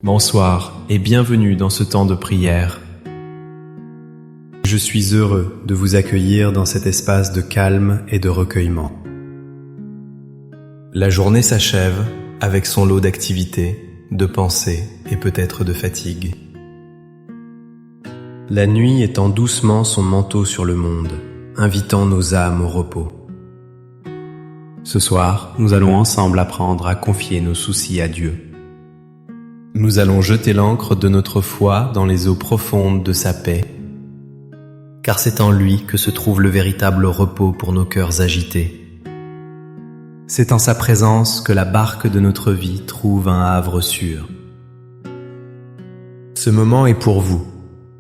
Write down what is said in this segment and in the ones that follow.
Bonsoir et bienvenue dans ce temps de prière. Je suis heureux de vous accueillir dans cet espace de calme et de recueillement. La journée s'achève avec son lot d'activités, de pensées et peut-être de fatigue. La nuit étend doucement son manteau sur le monde, invitant nos âmes au repos. Ce soir, nous allons ensemble apprendre à confier nos soucis à Dieu. Nous allons jeter l'ancre de notre foi dans les eaux profondes de sa paix, car c'est en lui que se trouve le véritable repos pour nos cœurs agités. C'est en sa présence que la barque de notre vie trouve un havre sûr. Ce moment est pour vous,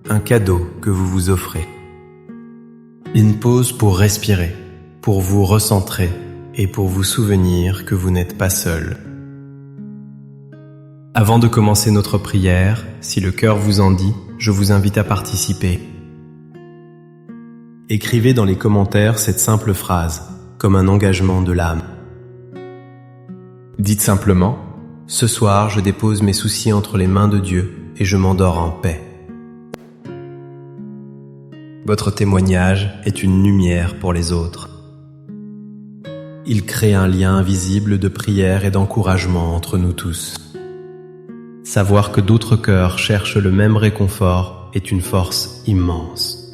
un cadeau que vous vous offrez. Une pause pour respirer, pour vous recentrer et pour vous souvenir que vous n'êtes pas seul. Avant de commencer notre prière, si le cœur vous en dit, je vous invite à participer. Écrivez dans les commentaires cette simple phrase, comme un engagement de l'âme. Dites simplement, « Ce soir, je dépose mes soucis entre les mains de Dieu et je m'endors en paix. » Votre témoignage est une lumière pour les autres. Il crée un lien invisible de prière et d'encouragement entre nous tous. Savoir que d'autres cœurs cherchent le même réconfort est une force immense.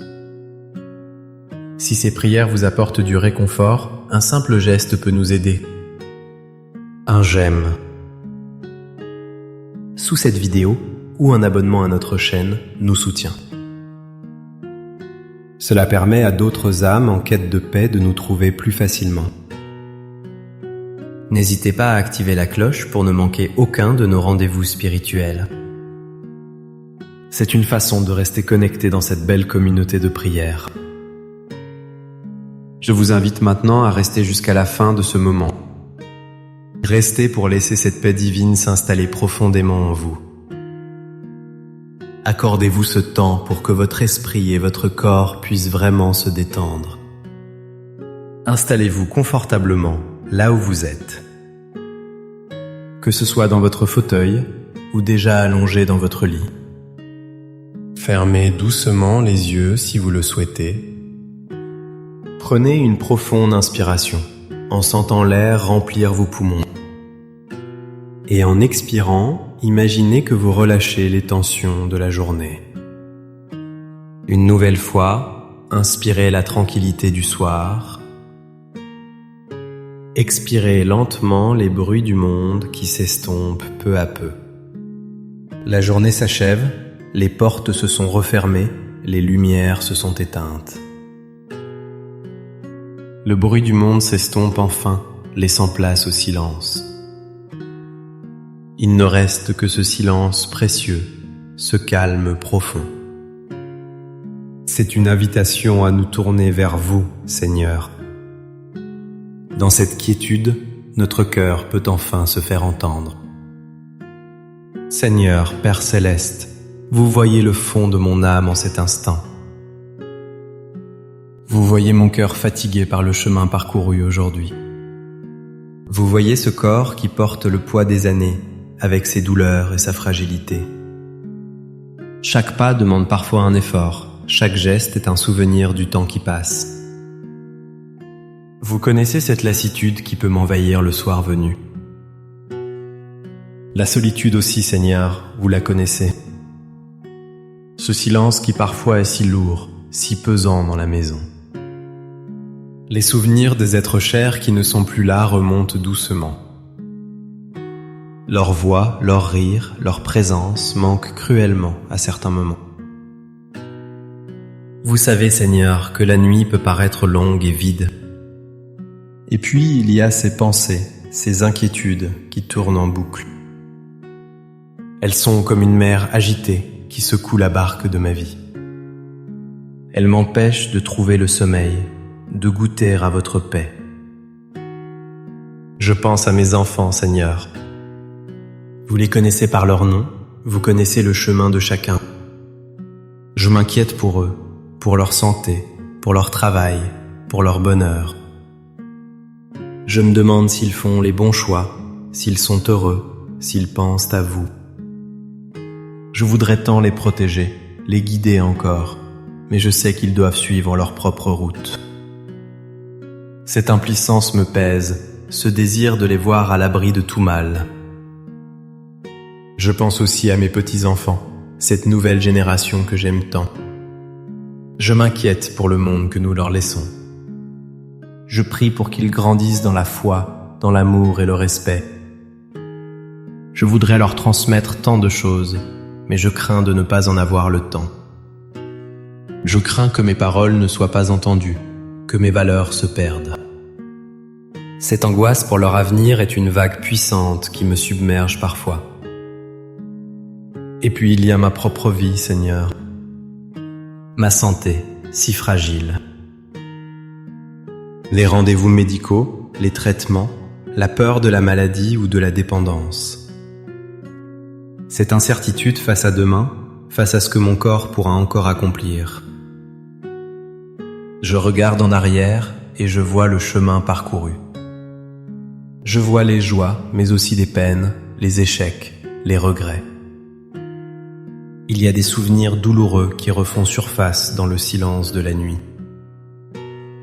Si ces prières vous apportent du réconfort, un simple geste peut nous aider. Un j'aime sous cette vidéo ou un abonnement à notre chaîne nous soutient. Cela permet à d'autres âmes en quête de paix de nous trouver plus facilement. N'hésitez pas à activer la cloche pour ne manquer aucun de nos rendez-vous spirituels. C'est une façon de rester connecté dans cette belle communauté de prière. Je vous invite maintenant à rester jusqu'à la fin de ce moment. Restez pour laisser cette paix divine s'installer profondément en vous. Accordez-vous ce temps pour que votre esprit et votre corps puissent vraiment se détendre. Installez-vous confortablement là où vous êtes. Que ce soit dans votre fauteuil ou déjà allongé dans votre lit. Fermez doucement les yeux si vous le souhaitez. Prenez une profonde inspiration en sentant l'air remplir vos poumons. Et en expirant, imaginez que vous relâchez les tensions de la journée. Une nouvelle fois, inspirez la tranquillité du soir. Expirez lentement les bruits du monde qui s'estompent peu à peu. La journée s'achève, les portes se sont refermées, les lumières se sont éteintes. Le bruit du monde s'estompe enfin, laissant place au silence. Il ne reste que ce silence précieux, ce calme profond. C'est une invitation à nous tourner vers vous, Seigneur. Dans cette quiétude, notre cœur peut enfin se faire entendre. Seigneur, Père Céleste, vous voyez le fond de mon âme en cet instant. Vous voyez mon cœur fatigué par le chemin parcouru aujourd'hui. Vous voyez ce corps qui porte le poids des années, avec ses douleurs et sa fragilité. Chaque pas demande parfois un effort, chaque geste est un souvenir du temps qui passe. Vous connaissez cette lassitude qui peut m'envahir le soir venu. La solitude aussi, Seigneur, vous la connaissez. Ce silence qui parfois est si lourd, si pesant dans la maison. Les souvenirs des êtres chers qui ne sont plus là remontent doucement. Leur voix, leur rire, leur présence manquent cruellement à certains moments. Vous savez, Seigneur, que la nuit peut paraître longue et vide. Et puis il y a ces pensées, ces inquiétudes qui tournent en boucle. Elles sont comme une mer agitée qui secoue la barque de ma vie. Elles m'empêchent de trouver le sommeil, de goûter à votre paix. Je pense à mes enfants, Seigneur. Vous les connaissez par leur nom, vous connaissez le chemin de chacun. Je m'inquiète pour eux, pour leur santé, pour leur travail, pour leur bonheur. Je me demande s'ils font les bons choix, s'ils sont heureux, s'ils pensent à vous. Je voudrais tant les protéger, les guider encore, mais je sais qu'ils doivent suivre leur propre route. Cette impuissance me pèse, ce désir de les voir à l'abri de tout mal. Je pense aussi à mes petits-enfants, cette nouvelle génération que j'aime tant. Je m'inquiète pour le monde que nous leur laissons. Je prie pour qu'ils grandissent dans la foi, dans l'amour et le respect. Je voudrais leur transmettre tant de choses, mais je crains de ne pas en avoir le temps. Je crains que mes paroles ne soient pas entendues, que mes valeurs se perdent. Cette angoisse pour leur avenir est une vague puissante qui me submerge parfois. Et puis il y a ma propre vie, Seigneur. Ma santé, si fragile. Les rendez-vous médicaux, les traitements, la peur de la maladie ou de la dépendance. Cette incertitude face à demain, face à ce que mon corps pourra encore accomplir. Je regarde en arrière et je vois le chemin parcouru. Je vois les joies, mais aussi les peines, les échecs, les regrets. Il y a des souvenirs douloureux qui refont surface dans le silence de la nuit.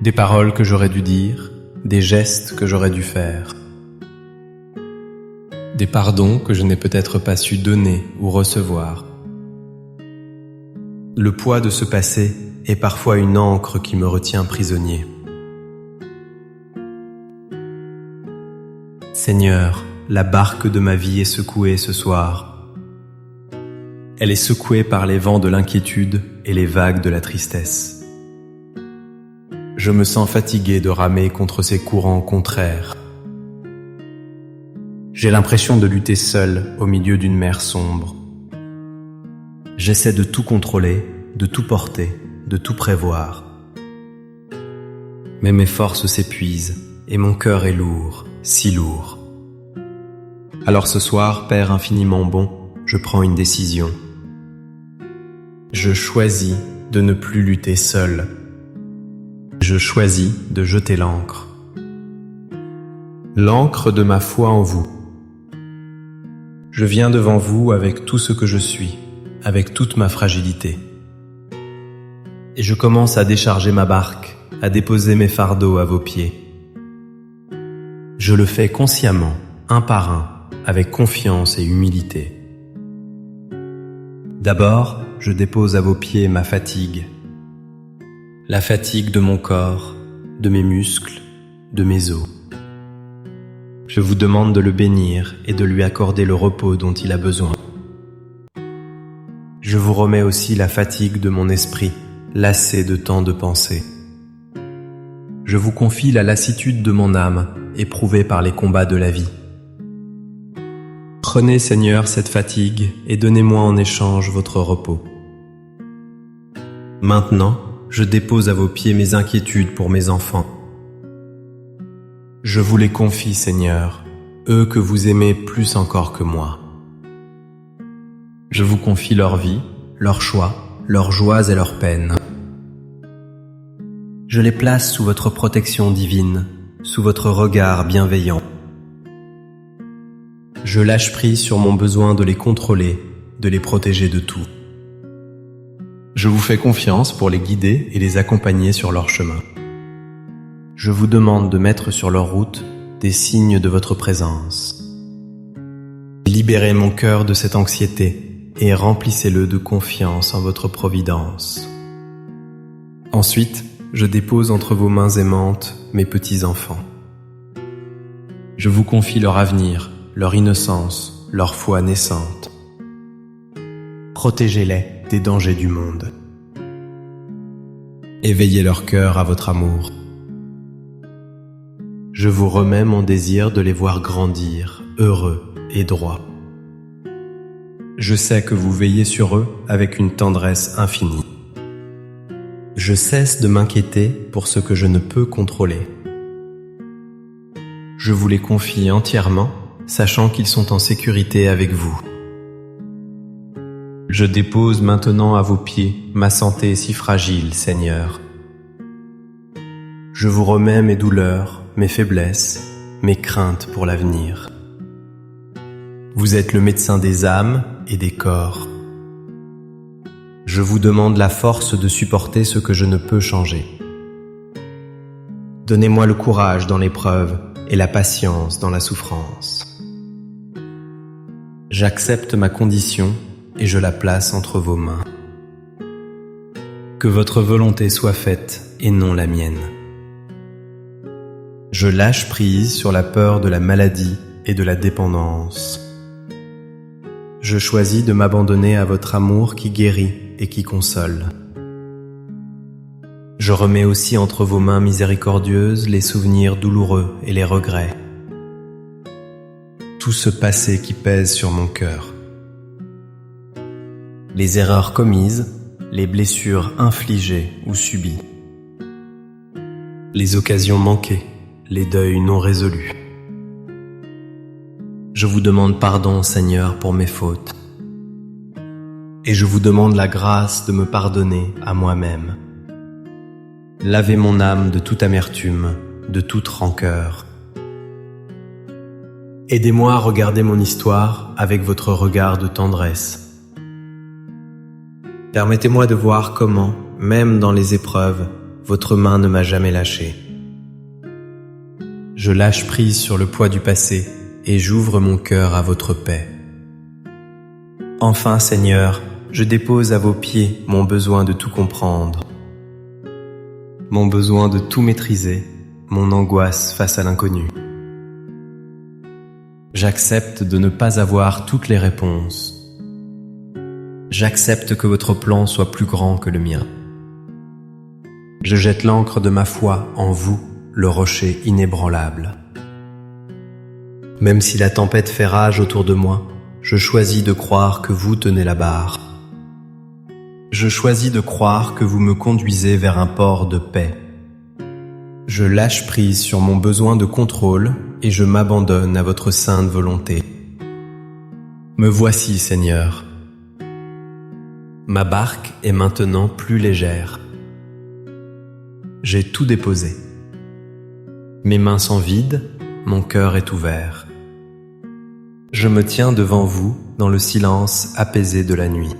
Des paroles que j'aurais dû dire, des gestes que j'aurais dû faire. Des pardons que je n'ai peut-être pas su donner ou recevoir. Le poids de ce passé est parfois une ancre qui me retient prisonnier. Seigneur, la barque de ma vie est secouée ce soir. Elle est secouée par les vents de l'inquiétude et les vagues de la tristesse. Je me sens fatigué de ramer contre ces courants contraires. J'ai l'impression de lutter seul au milieu d'une mer sombre. J'essaie de tout contrôler, de tout porter, de tout prévoir. Mais mes forces s'épuisent et mon cœur est lourd, si lourd. Alors ce soir, Père infiniment bon, je prends une décision. Je choisis de ne plus lutter seul. Je choisis de jeter l'ancre. L'ancre de ma foi en vous. Je viens devant vous avec tout ce que je suis, avec toute ma fragilité. Et je commence à décharger ma barque, à déposer mes fardeaux à vos pieds. Je le fais consciemment, un par un, avec confiance et humilité. D'abord, je dépose à vos pieds ma fatigue. La fatigue de mon corps, de mes muscles, de mes os. Je vous demande de le bénir et de lui accorder le repos dont il a besoin. Je vous remets aussi la fatigue de mon esprit, lassé de tant de pensées. Je vous confie la lassitude de mon âme, éprouvée par les combats de la vie. Prenez, Seigneur, cette fatigue et donnez-moi en échange votre repos. Maintenant, je dépose à vos pieds mes inquiétudes pour mes enfants. Je vous les confie, Seigneur, eux que vous aimez plus encore que moi. Je vous confie leur vie, leurs choix, leurs joies et leurs peines. Je les place sous votre protection divine, sous votre regard bienveillant. Je lâche prise sur mon besoin de les contrôler, de les protéger de tout. Je vous fais confiance pour les guider et les accompagner sur leur chemin. Je vous demande de mettre sur leur route des signes de votre présence. Libérez mon cœur de cette anxiété et remplissez-le de confiance en votre providence. Ensuite, je dépose entre vos mains aimantes mes petits-enfants. Je vous confie leur avenir, leur innocence, leur foi naissante. Protégez-les des dangers du monde. Éveillez leur cœur à votre amour. Je vous remets mon désir de les voir grandir, heureux et droits. Je sais que vous veillez sur eux avec une tendresse infinie. Je cesse de m'inquiéter pour ce que je ne peux contrôler. Je vous les confie entièrement, sachant qu'ils sont en sécurité avec vous. Je dépose maintenant à vos pieds ma santé si fragile, Seigneur. Je vous remets mes douleurs, mes faiblesses, mes craintes pour l'avenir. Vous êtes le médecin des âmes et des corps. Je vous demande la force de supporter ce que je ne peux changer. Donnez-moi le courage dans l'épreuve et la patience dans la souffrance. J'accepte ma condition et je la place entre vos mains. Que votre volonté soit faite et non la mienne. Je lâche prise sur la peur de la maladie et de la dépendance. Je choisis de m'abandonner à votre amour qui guérit et qui console. Je remets aussi entre vos mains miséricordieuses les souvenirs douloureux et les regrets. Tout ce passé qui pèse sur mon cœur. Les erreurs commises, les blessures infligées ou subies. Les occasions manquées, les deuils non résolus. Je vous demande pardon, Seigneur, pour mes fautes. Et je vous demande la grâce de me pardonner à moi-même. Lavez mon âme de toute amertume, de toute rancœur. Aidez-moi à regarder mon histoire avec votre regard de tendresse. Permettez-moi de voir comment, même dans les épreuves, votre main ne m'a jamais lâché. Je lâche prise sur le poids du passé et j'ouvre mon cœur à votre paix. Enfin, Seigneur, je dépose à vos pieds mon besoin de tout comprendre, mon besoin de tout maîtriser, mon angoisse face à l'inconnu. J'accepte de ne pas avoir toutes les réponses. J'accepte que votre plan soit plus grand que le mien. Je jette l'ancre de ma foi en vous, le rocher inébranlable. Même si la tempête fait rage autour de moi, je choisis de croire que vous tenez la barre. Je choisis de croire que vous me conduisez vers un port de paix. Je lâche prise sur mon besoin de contrôle et je m'abandonne à votre sainte volonté. Me voici, Seigneur. Ma barque est maintenant plus légère. J'ai tout déposé. Mes mains sont vides, mon cœur est ouvert. Je me tiens devant vous dans le silence apaisé de la nuit.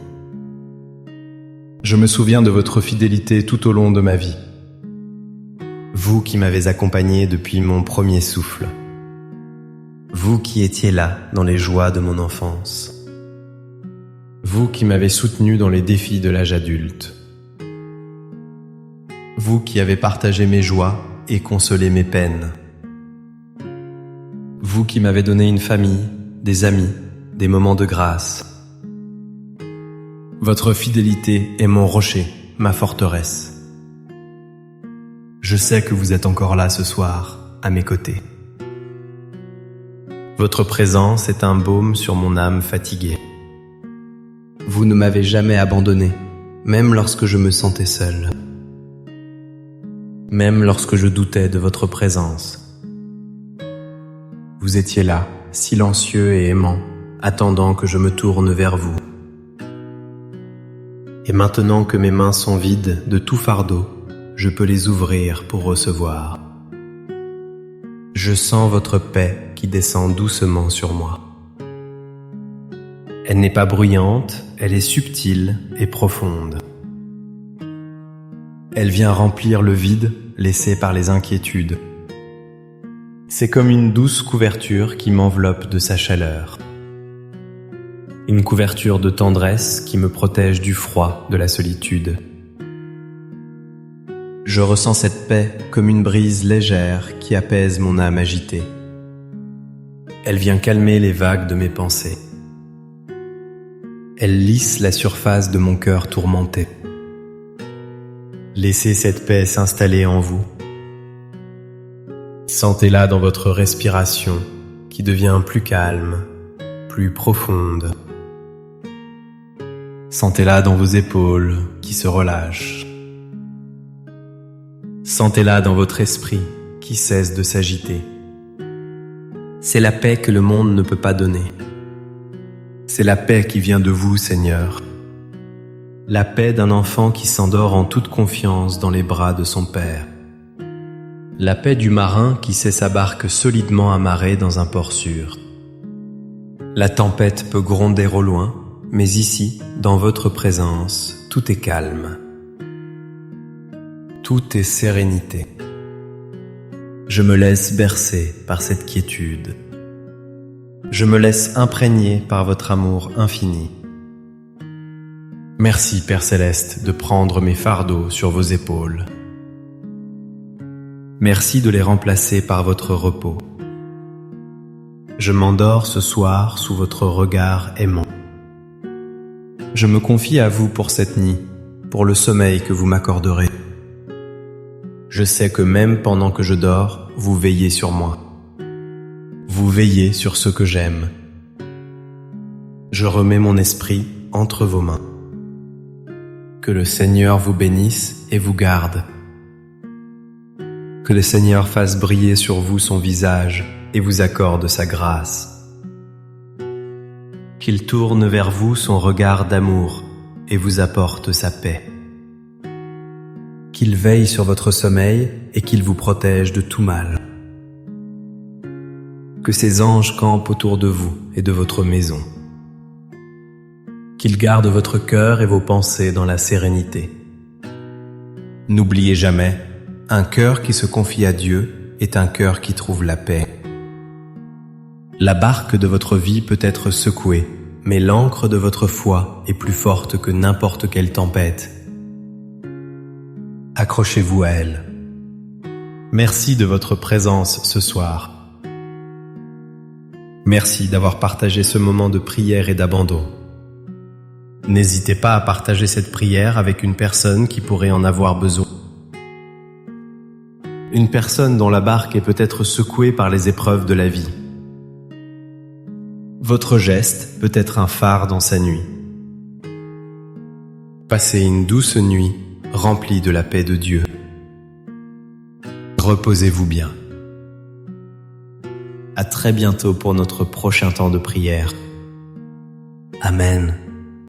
Je me souviens de votre fidélité tout au long de ma vie. Vous qui m'avez accompagné depuis mon premier souffle. Vous qui étiez là dans les joies de mon enfance. Vous qui m'avez soutenu dans les défis de l'âge adulte. Vous qui avez partagé mes joies et consolé mes peines. Vous qui m'avez donné une famille, des amis, des moments de grâce. Votre fidélité est mon rocher, ma forteresse. Je sais que vous êtes encore là ce soir, à mes côtés. Votre présence est un baume sur mon âme fatiguée. Vous ne m'avez jamais abandonné, même lorsque je me sentais seul. Même lorsque je doutais de votre présence. Vous étiez là, silencieux et aimant, attendant que je me tourne vers vous. Et maintenant que mes mains sont vides de tout fardeau, je peux les ouvrir pour recevoir. Je sens votre paix qui descend doucement sur moi. Elle n'est pas bruyante, elle est subtile et profonde. Elle vient remplir le vide laissé par les inquiétudes. C'est comme une douce couverture qui m'enveloppe de sa chaleur. Une couverture de tendresse qui me protège du froid de la solitude. Je ressens cette paix comme une brise légère qui apaise mon âme agitée. Elle vient calmer les vagues de mes pensées. Elle lisse la surface de mon cœur tourmenté. Laissez cette paix s'installer en vous. Sentez-la dans votre respiration qui devient plus calme, plus profonde. Sentez-la dans vos épaules qui se relâchent. Sentez-la dans votre esprit qui cesse de s'agiter. C'est la paix que le monde ne peut pas donner. C'est la paix qui vient de vous, Seigneur. La paix d'un enfant qui s'endort en toute confiance dans les bras de son père. La paix du marin qui sait sa barque solidement amarrée dans un port sûr. La tempête peut gronder au loin, mais ici, dans votre présence, tout est calme. Tout est sérénité. Je me laisse bercer par cette quiétude. Je me laisse imprégner par votre amour infini. Merci, Père Céleste, de prendre mes fardeaux sur vos épaules. Merci de les remplacer par votre repos. Je m'endors ce soir sous votre regard aimant. Je me confie à vous pour cette nuit, pour le sommeil que vous m'accorderez. Je sais que même pendant que je dors, vous veillez sur moi. Vous veillez sur ce que j'aime. Je remets mon esprit entre vos mains. Que le Seigneur vous bénisse et vous garde. Que le Seigneur fasse briller sur vous son visage et vous accorde sa grâce. Qu'il tourne vers vous son regard d'amour et vous apporte sa paix. Qu'il veille sur votre sommeil et qu'il vous protège de tout mal. Que ses anges campent autour de vous et de votre maison. Qu'il garde votre cœur et vos pensées dans la sérénité. N'oubliez jamais, un cœur qui se confie à Dieu est un cœur qui trouve la paix. La barque de votre vie peut être secouée, mais l'ancre de votre foi est plus forte que n'importe quelle tempête. Accrochez-vous à elle. Merci de votre présence ce soir. Merci d'avoir partagé ce moment de prière et d'abandon. N'hésitez pas à partager cette prière avec une personne qui pourrait en avoir besoin. Une personne dont la barque est peut-être secouée par les épreuves de la vie. Votre geste peut être un phare dans sa nuit. Passez une douce nuit remplie de la paix de Dieu. Reposez-vous bien. À très bientôt pour notre prochain temps de prière. Amen.